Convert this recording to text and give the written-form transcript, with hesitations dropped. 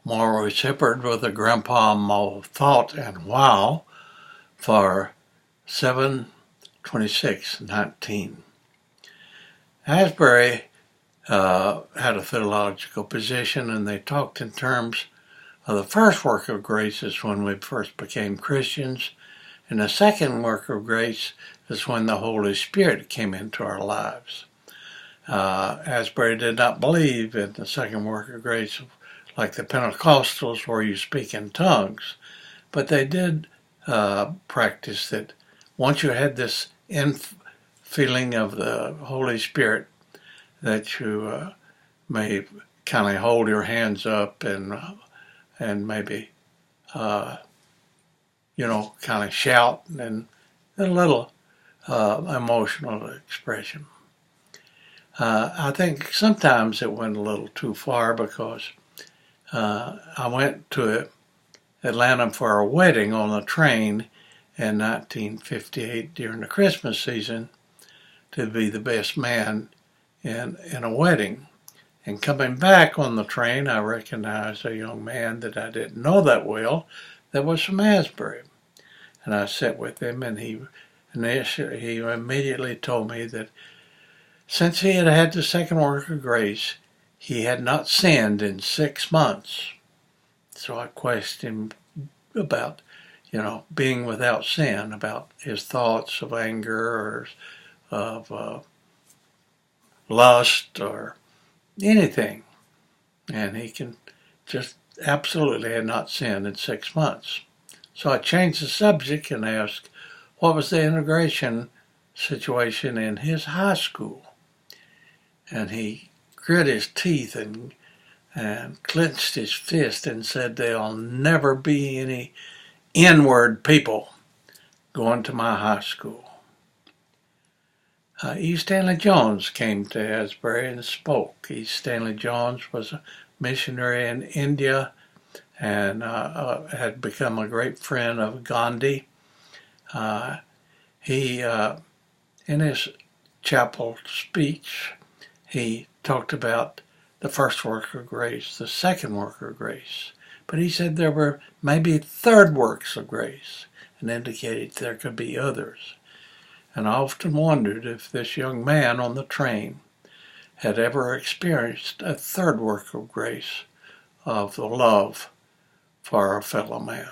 Maurice Hibbard with a Grandpa Mo Thought and Wow for 7/26/19. Asbury had a theological position, and they talked in terms of the first work of grace is when we first became Christians, and the second work of grace is when the Holy Spirit came into our lives. Asbury did not believe in the second work of grace like the Pentecostals where you speak in tongues, but they did practice that once you had this feeling of the Holy Spirit, that you may kind of hold your hands up and maybe kind of shout and a little emotional expression. I think sometimes it went a little too far because I went to Atlanta for a wedding on a train in 1958 during the Christmas season to be the best man in a wedding. And coming back on the train, I recognized a young man that I didn't know that well that was from Asbury. And I sat with him, and he immediately told me that since he had had the second work of grace, he had not sinned in 6 months. So I questioned him about, being without sin, about his thoughts of anger or of lust or anything. And he can just absolutely had not sinned in 6 months. So I changed the subject and asked, what was the integration situation in his high school? And he grit his teeth and clenched his fist and said, there'll never be any N-word people going to my high school. E. Stanley Jones came to Asbury and spoke. E. Stanley Jones was a missionary in India and had become a great friend of Gandhi. He, in his chapel speech, he talked about the first work of grace, the second work of grace. But he said there were maybe third works of grace and indicated there could be others. And I often wondered if this young man on the train had ever experienced a third work of grace of the love for our fellow man.